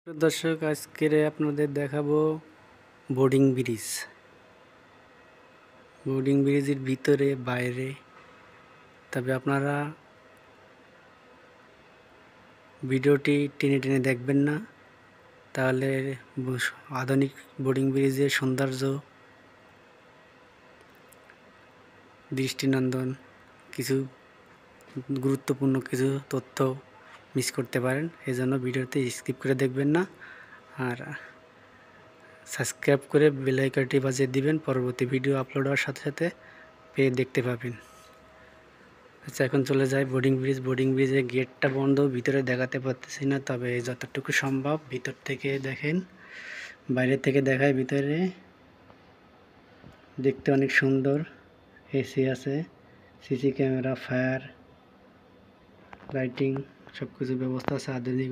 তো দর্শক, আজকের আপনাদের দেখাবো বোর্ডিং ব্রিজ। বোর্ডিং ব্রিজের ভিতরে বাইরে, তবে আপনারা ভিডিওটি টেনে টেনে দেখবেন না, তাহলে আধুনিক বোর্ডিং ব্রিজের সৌন্দর্য, দৃষ্টিনন্দন কিছু গুরুত্বপূর্ণ কিছু তথ্য মিস করতে পারেন। এজন্য ভিডিওতে স্কিপ করে দেখবেন না, আর সাবস্ক্রাইব করে বেল আইকনটি বাজিয়ে দিবেন। পরবর্তী ভিডিও আপলোড হওয়ার সাথে সাথে পেয়ে দেখতে পাবেন। আচ্ছা, এখন চলে যায় বোর্ডিং ব্রিজ। বোর্ডিং ব্রিজের গেটটা বন্ধ, ভিতরে দেখাতে পারতেছি না, তবে যতটুকু সম্ভব ভিতর থেকে দেখেন। বাইরে থেকে দেখায়, ভিতরে দেখতে অনেক সুন্দর। এসি আছে, সিসি ক্যামেরা, ফায়ার, লাইটিং সব কিছু ব্যবস্থা আছে আধুনিক।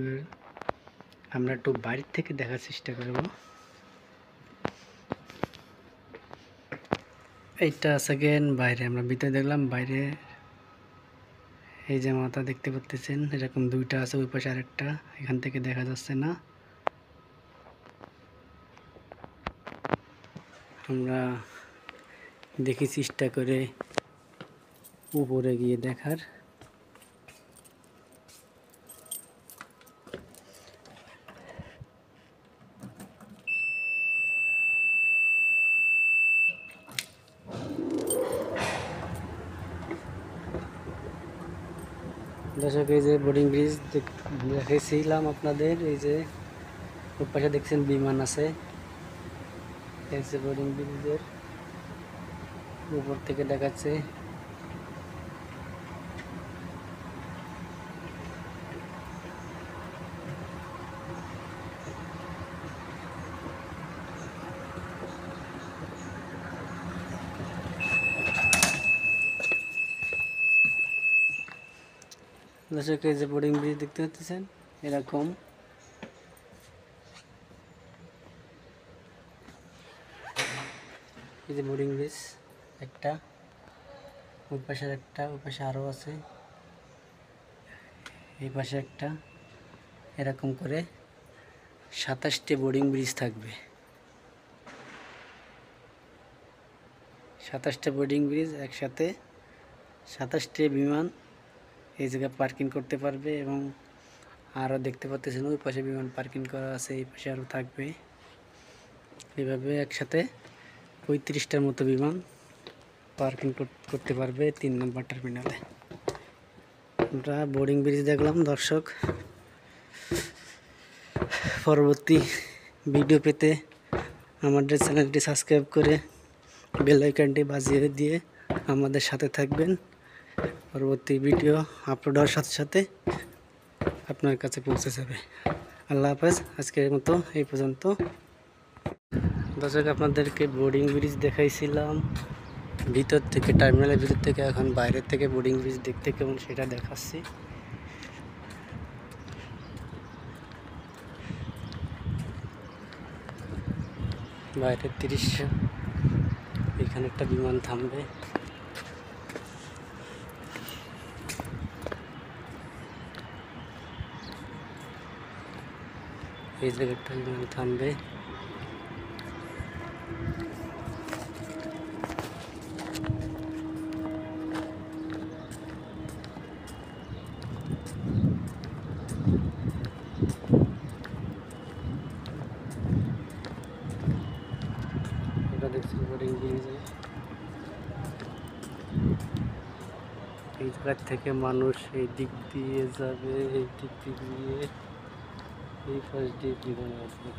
আমরা একটু বাইরের থেকে দেখার চেষ্টা করব। এইটা সেকেন্ড বাইরে, আমরা ভিতরে দেখলাম। বাইরে এই যে মাথা দেখতে পাচ্ছেন, এরকম দুইটা আছে, ওই পাশে আরেকটা, এখান থেকে দেখা যাচ্ছে না। আমরা দেখি চেষ্টা করে উপরে গিয়ে দেখার। দর্শক, এই যে বোর্ডিং ব্রিজ দেখেছিলাম আপনাদের, এই যে ওই পাশে দেখছেন বিমান আছে। এই যে বোর্ডিং ব্রিজের উপর থেকে দেখাচ্ছে। দর্শক, এই যে বোর্ডিং ব্রিজ দেখতে পাচ্ছেন, এরকম এই যে বোর্ডিং ব্রিজ একটা, ওই পাশে একটা, ওই পাশে আরও আছে, এই পাশে একটা, এরকম করে 27টি বোর্ডিং ব্রিজ থাকবে। 27টা বোর্ডিং ব্রিজ একসাথে, 27টি বিমান এই জায়গায় পার্কিং করতে পারবে। এবং আরও দেখতে পাচ্ছেন ওই পাশে বিমান পার্কিং করা আছে, এই পাশে আরও থাকবে। এভাবে একসাথে 35টার মতো বিমান পার্কিং করতে পারবে 3 নম্বর টার্মিনালে। আমরা বোর্ডিং ব্রিজ দেখলাম। দর্শক, পরবর্তী ভিডিও পেতে আমাদের চ্যানেলটি সাবস্ক্রাইব করে বেল আইকনটি বাজিয়ে দিয়ে আমাদের সাথে থাকবেন। পরবর্তী ভিডিও আপলোড হওয়ার সাথে সাথে আপনার কাছে পৌঁছে যাবে। আল্লাহ হাফেজ। আজকের মতো এই পর্যন্ত। দর্শক, আপনাদেরকে বোর্ডিং ব্রিজ দেখাইছিলাম ভিতর থেকে, টার্মিনালের ভিতর থেকে। এখন বাইরের থেকে বোর্ডিং ব্রিজ দেখতে কেমন সেটা দেখাচ্ছি। বাইরের দৃশ্য, এখানে একটা বিমান থামবে। এই জায়গায় একটা বিমান থামবে। এটা দেখছেন বোর্ডিং ব্রিজে, এই জায়গা থেকে মানুষ এই দিক দিয়ে যাবে, এই দিক দিয়ে, এই পাশ দিয়ে বিমান আসবে।